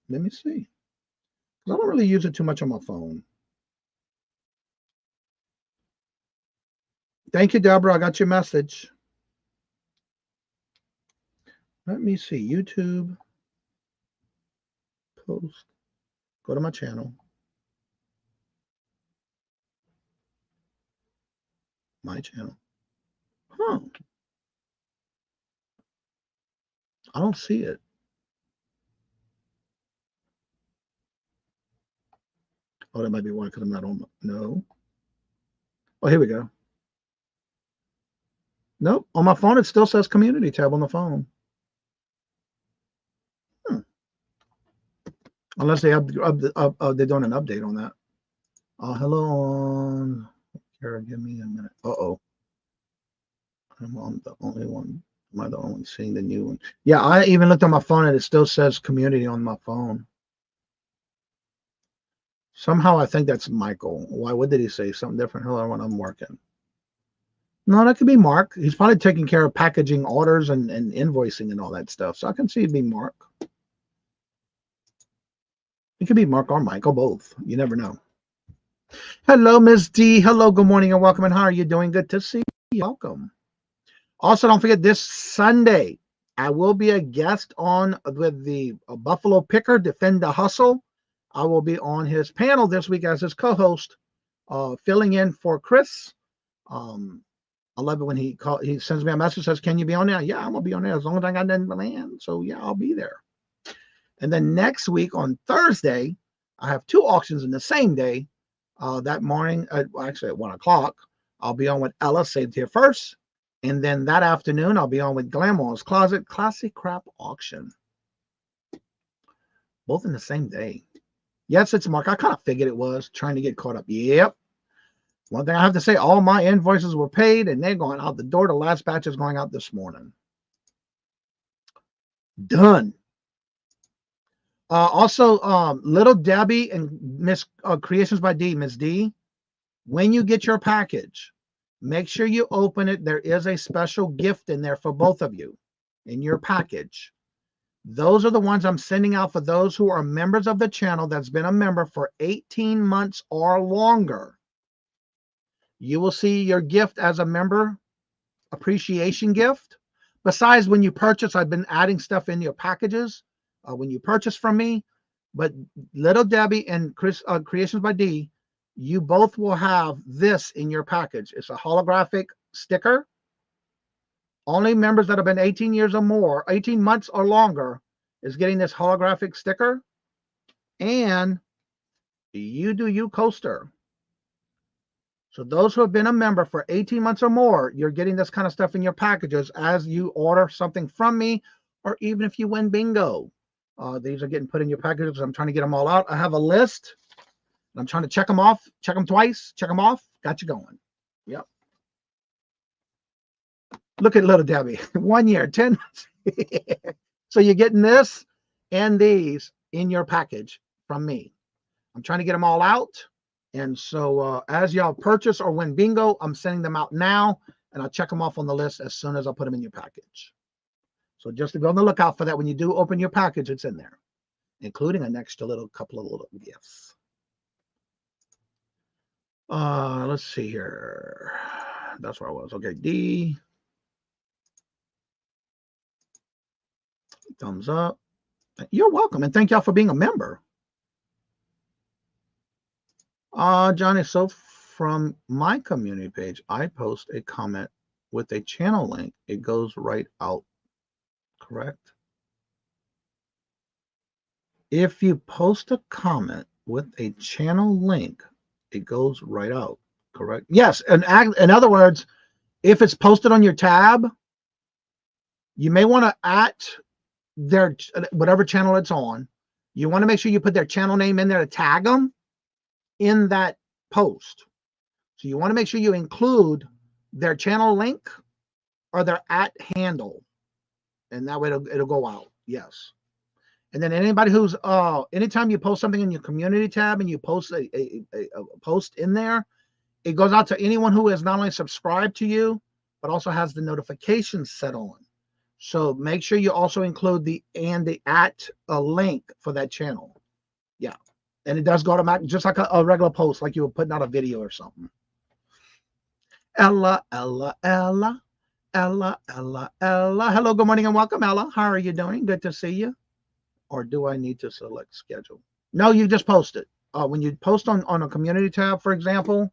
S2: Let me see. I don't really use it too much on my phone. Thank you, Deborah. I got your message. Let me see. YouTube. Post. Go to my channel. My channel. Huh. I don't see it. Oh, that might be why, because I'm not on. No. Oh, here we go. Nope. On my phone, it still says community tab on the phone. Unless they have they're doing an update on that. Hello on. Here, give me a minute. Uh-oh. I'm the only one. Am I the only one seeing the new one? Yeah, I even looked on my phone and it still says community on my phone. Somehow I think that's Michael. Why? What did he say? Something different? Hello, when I'm working. No, that could be Mark. He's probably taking care of packaging orders and invoicing and all that stuff. So I can see it be Mark. It could be Mark or Michael, both. You never know. Hello, Ms. D. Hello, good morning and welcome. And how are you doing? Good to see you. Welcome. Also, don't forget this Sunday, I will be a guest on with the Buffalo Picker, Defend the Hustle. I will be on his panel this week as his co-host, filling in for Chris. I love it when he sends me a message, says, can you be on there? Yeah, I'm going to be on there as long as I got nothing planned. So yeah, I'll be there. And then next week on Thursday, I have two auctions in the same day. That morning, actually at 1 o'clock, I'll be on with Ella, Saved Here First. And then that afternoon, I'll be on with Glamour's Closet Classic Crap Auction. Both in the same day. Yes, it's Mark. I kind of figured it was, trying to get caught up. Yep. One thing I have to say, all my invoices were paid and they're going out the door. The last batch is going out this morning. Done. Also, Little Debbie and Miss Creations by D, Miss D, when you get your package, make sure you open it. There is a special gift in there for both of you in your package. Those are the ones I'm sending out for those who are members of the channel that's been a member for 18 months or longer. You will see your gift as a member appreciation gift. Besides, when you purchase, I've been adding stuff in your packages. when you purchase from me. But Little Debbie and Creations by D, you both will have this in your package. It's a holographic sticker. Only members that have been 18 years or more, 18 months or longer, is getting this holographic sticker. And You Do You coaster. So those who have been a member for 18 months or more, you're getting this kind of stuff in your packages as you order something from me, or even if you win bingo. These are getting put in your packages. I'm trying to get them all out. I have a list. I'm trying to check them off, check them twice, check them off. Got you going. Yep. Look at Little Debbie. 1 year, 10 months. So you're getting this and these in your package from me. I'm trying to get them all out. And so as y'all purchase or win bingo, I'm sending them out now, and I'll check them off on the list as soon as I put them in your package. So just to be on the lookout for that. When you do open your package, it's in there, including an extra couple of little gifts. Let's see here. That's where I was. Okay, D. Thumbs up. You're welcome, and thank y'all for being a member. Johnny, so from my community page, I post a comment with a channel link. It goes right out, correct? If you post a comment with a channel link, it goes right out, correct? Yes, and in other words, if it's posted on your tab, you may want to at their whatever channel it's on. You want to make sure you put their channel name in there to tag them in that post. So you want to make sure you include their channel link or their at handle, and that way it'll go out. Yes. And then anybody who's anytime you post something in your community tab and you post a post in there, it goes out to anyone who is not only subscribed to you but also has the notifications set on. So make sure you also include the at a link for that channel. Yeah. And it does go automatic, just like a regular post, like you were putting out a video or something. Ella. Hello, good morning and welcome, Ella. How are you doing? Good to see you. Or do I need to select schedule? No, you just post it. When you post on a community tab, for example,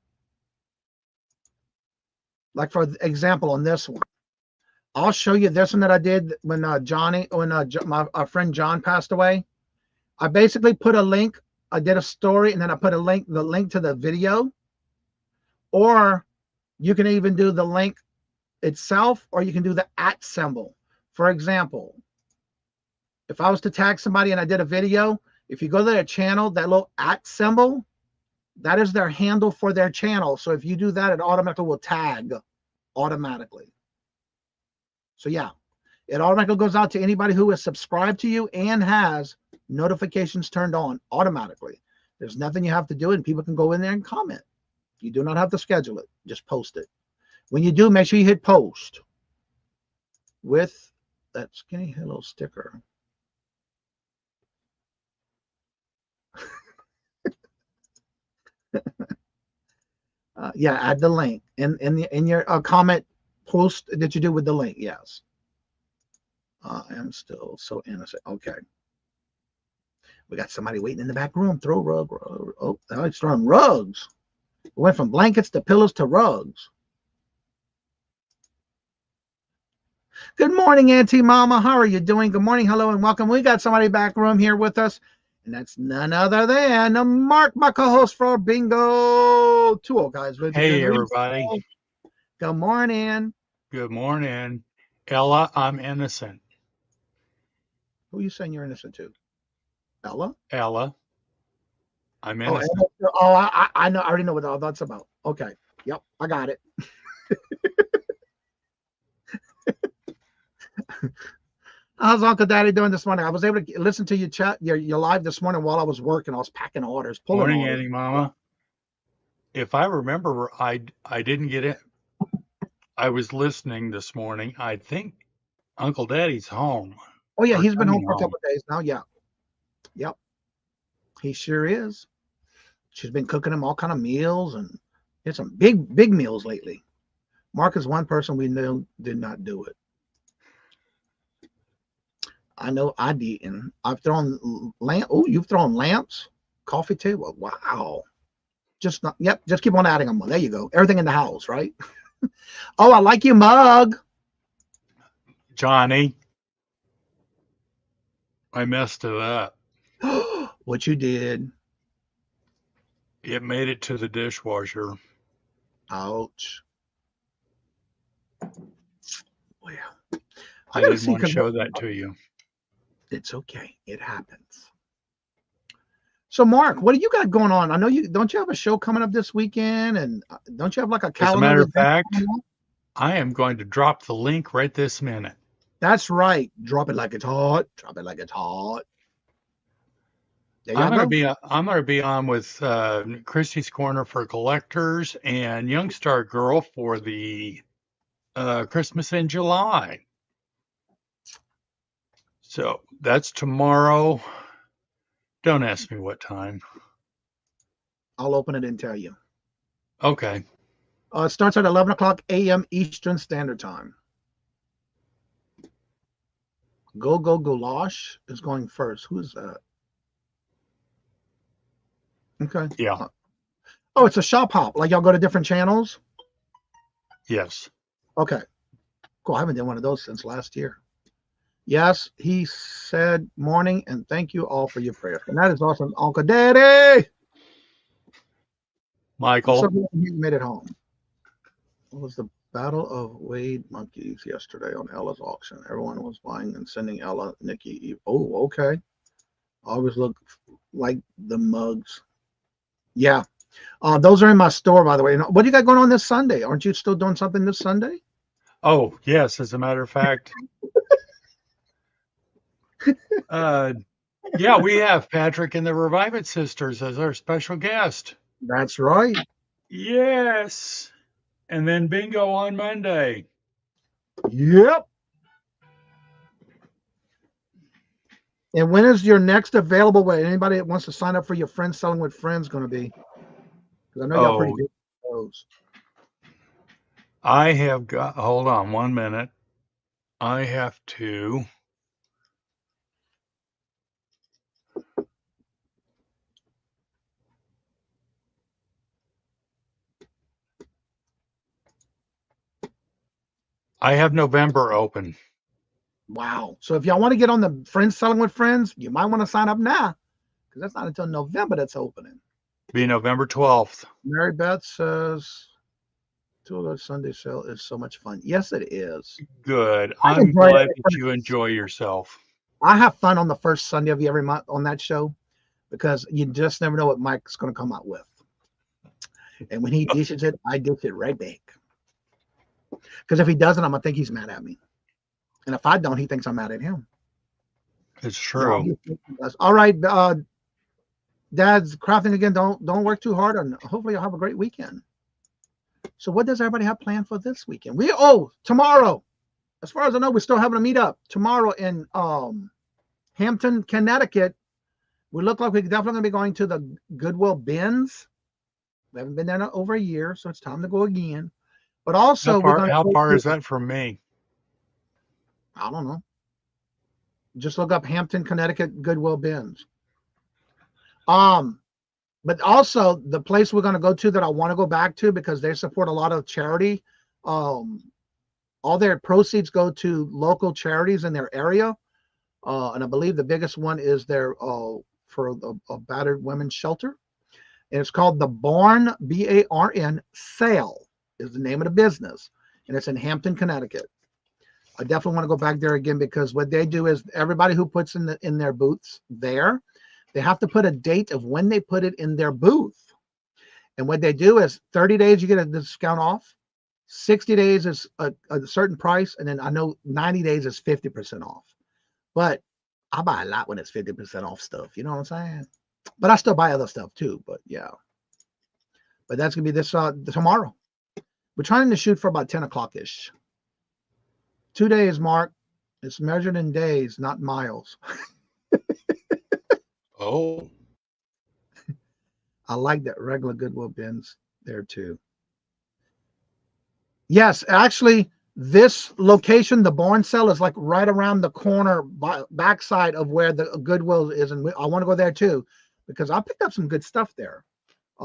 S2: like for example on this one, I'll show you this one that I did when my friend John passed away. I basically put a link. I did a story, and then I put the link to the video. Or you can even do the link itself, or you can do the at symbol. For example, if I was to tag somebody and I did a video, if you go to their channel, that little at symbol, that is their handle for their channel. So if you do that, it automatically will tag automatically. So yeah, it automatically goes out to anybody who is subscribed to you and has notifications turned on automatically. There's nothing you have to do, and people can go in there and comment. You do not have to schedule it. Just post it. When you do, make sure you hit post with that skinny hello sticker. Yeah, add the link in your comment post that you do with the link. Yes. I am still so innocent. Okay. We got somebody waiting in the back room. Throw rug. Oh, now it's throwing rugs. We went from blankets to pillows to rugs. Good morning, Auntie Mama. How are you doing? Good morning. Hello and welcome. We got somebody back room here with us. And that's none other than Mark, my co-host for Bingo 2 guys.
S11: Hey, everybody.
S2: Good morning.
S11: Good morning. Ella, I'm innocent.
S2: Who are you saying you're innocent to? Ella?
S11: Ella, I'm innocent.
S2: I know. I already know what all that's about. Okay. Yep, I got it. How's Uncle Daddy doing this morning? I was able to listen to you chat your live this morning while I was working. I was packing orders.
S11: Morning, Auntie Mama. If I remember, I didn't get it. I was listening this morning. I think Uncle Daddy's home.
S2: Oh yeah, he's been home for a couple of days now. Yeah. Yep. He sure is. She's been cooking him all kind of meals, and he had some big meals lately. Mark is one person we knew did not do it. I know I've eaten. I've thrown you've thrown lamps, coffee table. Wow. Just not. Yep. Just keep on adding them. There you go. Everything in the house, right? Oh, I like your mug.
S11: Johnny, I messed it up.
S2: What you did?
S11: It made it to the dishwasher.
S2: Ouch. Well,
S11: I didn't want to show that to you.
S2: It's okay. It happens. So, Mark, what do you got going on? I know don't you have a show coming up this weekend, and don't you have like a calendar?
S11: As a matter of fact, I am going to drop the link right this minute.
S2: That's right. Drop it like it's hot. Drop it like it's hot.
S11: I'm going to be on with Christy's Corner for Collectors and Youngstar Girl for the Christmas in July. So that's tomorrow. Don't ask me what time.
S2: I'll open it and tell you.
S11: Okay.
S2: It starts at 11 o'clock a.m. Eastern Standard Time. Go Goulash is going first. Who's that? Okay.
S11: Yeah.
S2: Oh, it's a shop hop. Like y'all go to different channels?
S11: Yes.
S2: Okay. Cool. I haven't done one of those since last year. Yes, he said morning and thank you all for your prayers. And that is awesome. Uncle Daddy.
S11: Michael.
S2: So you made it home. What was the Battle of Wade Monkeys yesterday on Ella's auction? Everyone was buying and sending Ella, Nikki. Oh, okay. Always look like the mugs. Yeah. Those are in my store, by the way. What do you got going on this Sunday? Aren't you still doing something this Sunday?
S11: Oh, yes. As a matter of fact. Yeah, we have Patrick and the Revive It Sisters as our special guest.
S2: That's right.
S11: Yes. And then bingo on Monday.
S2: Yep. And when is your next available way? Anybody that wants to sign up for your Friends Selling with Friends going to be? Because I know y'all pretty good at those.
S11: I have got, hold on 1 minute. I have to. I have November open.
S2: Wow. So if y'all want to get on the Friends Selling with Friends, you might want to sign up now because that's not until November that's opening.
S11: Be November 12th.
S2: Mary Beth says, $2 Sunday sale is so much fun. Yes, it is.
S11: Good. I'm glad that you enjoy yourself.
S2: I have fun on the first Sunday of every month on that show because you just never know what Mike's going to come out with. And when he dishes it, I dish it right back. Because if he doesn't, I'm going to think he's mad at me. And if I don't, he thinks I'm mad at him.
S11: It's true.
S2: All right. Dad's crafting again. Don't work too hard. And hopefully you'll have a great weekend. So what does everybody have planned for this weekend? Tomorrow. As far as I know, we're still having a meetup tomorrow in Hampton, Connecticut. We look like we're definitely going to be going to the Goodwill bins. We haven't been there in over a year, so it's time to go again. But also,
S11: how far is that from me?
S2: I don't know. Just look up Hampton, Connecticut Goodwill bins. But also the place we're going to go to that I want to go back to because they support a lot of charity. All their proceeds go to local charities in their area. And I believe the biggest one is their for a battered women's shelter. And it's called the Barn, B-A-R-N, Sale is the name of the business. And it's in Hampton, Connecticut. I definitely want to go back there again because what they do is everybody who puts in their booths there, they have to put a date of when they put it in their booth. And what they do is 30 days, you get a discount off. 60 days is a certain price. And then I know 90 days is 50% off. But I buy a lot when it's 50% off stuff. You know what I'm saying? But I still buy other stuff too. But yeah. But that's going to be this tomorrow. We're trying to shoot for about 10 o'clock-ish. 2 days, Mark. It's measured in days, not miles.
S11: Oh.
S2: I like that regular Goodwill bins there too. Yes, actually, This location, the barn cell, is like right around the corner backside of where the Goodwill is. And I want to go there too, because I picked up some good stuff there.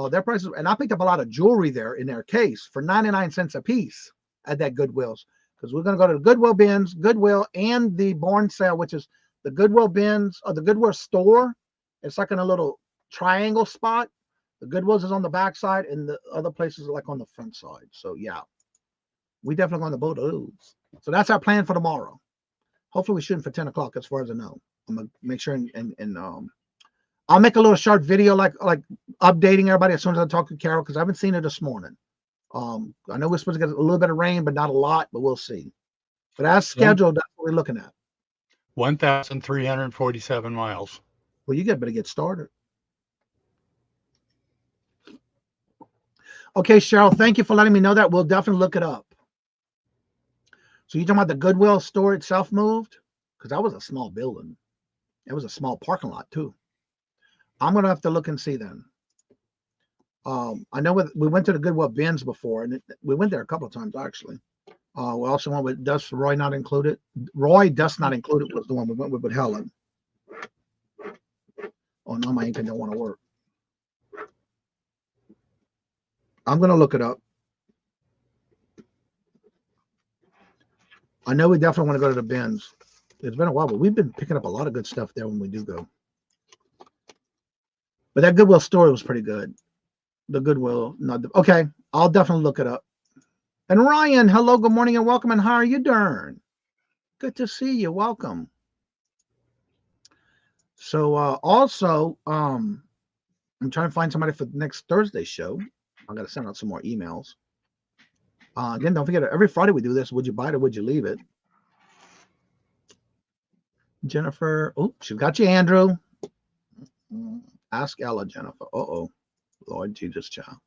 S2: Their prices, and I picked up a lot of jewelry there in their case for 99 cents a piece at that Goodwill's, because we're going to go to the Goodwill bins, Goodwill, and the barn sale, which is the Goodwill bins or the Goodwill store. It's like in a little triangle spot. The Goodwill's is on the back side, and the other places are like on the front side. So yeah, we definitely going to both of those. So that's our plan for tomorrow. Hopefully we're shooting for 10 o'clock as far as I know. I'm going to make sure and I'll make a little short video like updating everybody as soon as I talk to Carol, because I haven't seen her this morning. I know we're supposed to get a little bit of rain, but not a lot, but we'll see. But as scheduled, that's what we're looking at.
S11: 1,347 miles.
S2: Well, you better get started. Okay, Cheryl, thank you for letting me know that. We'll definitely look it up. So you're talking about the Goodwill store itself moved? Because that was a small building. It was a small parking lot too. I'm going to have to look and see then. I know we went to the Goodwill bins before, and we went there a couple of times actually. We also went with Dust Roy Not Included. Roy Dust Not Included was the one we went with Helen. Oh, no, my ink don't want to work. I'm going to look it up. I know we definitely want to go to the bins. It's been a while, but we've been picking up a lot of good stuff there when we do go. But that Goodwill store was pretty good. The Goodwill. Okay, I'll definitely look it up. And Ryan, hello, good morning, and welcome. And how are you doing? Good to see you. Welcome. So also, I'm trying to find somebody for the next Thursday show. I got to send out some more emails. Again, don't forget, every Friday we do this. Would you buy it or would you leave it? Jennifer. Oh, she's got you, Andrew. Ask Ella, Jennifer. Uh-oh. Lord Jesus, child.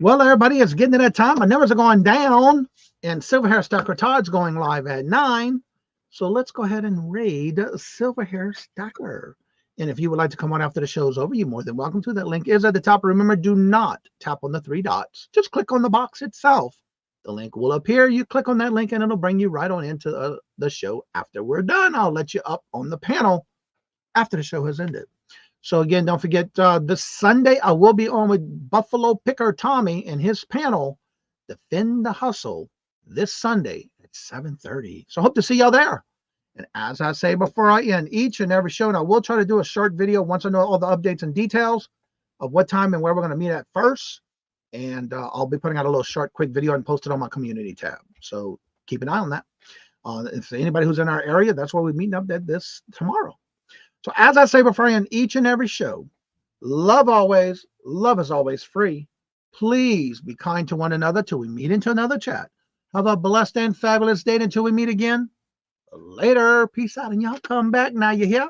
S2: Well, everybody, it's getting to that time. My numbers are going down, and Silver Hair Stacker Todd's going live at 9. So let's go ahead and raid Silver Hair Stacker. And if you would like to come on after the show's over, you're more than welcome to. That link is at the top. Remember, do not tap on the 3 dots. Just click on the box itself. The link will appear. You click on that link, and it'll bring you right on into the show after we're done. I'll let you up on the panel after the show has ended. So again, don't forget, this Sunday, I will be on with Buffalo Picker Tommy and his panel, Defend the Hustle, this Sunday at 7:30. So hope to see y'all there. And as I say before I end each and every show, and I will try to do a short video once I know all the updates and details of what time and where we're going to meet at first. And I'll be putting out a little short, quick video and post it on my community tab. So keep an eye on that. If anybody who's in our area, that's where we're meeting up at this tomorrow. So as I say before I end each and every show, love always, love is always free. Please be kind to one another till we meet into another chat. Have a blessed and fabulous day until we meet again. Later. Peace out. And y'all come back now. You hear?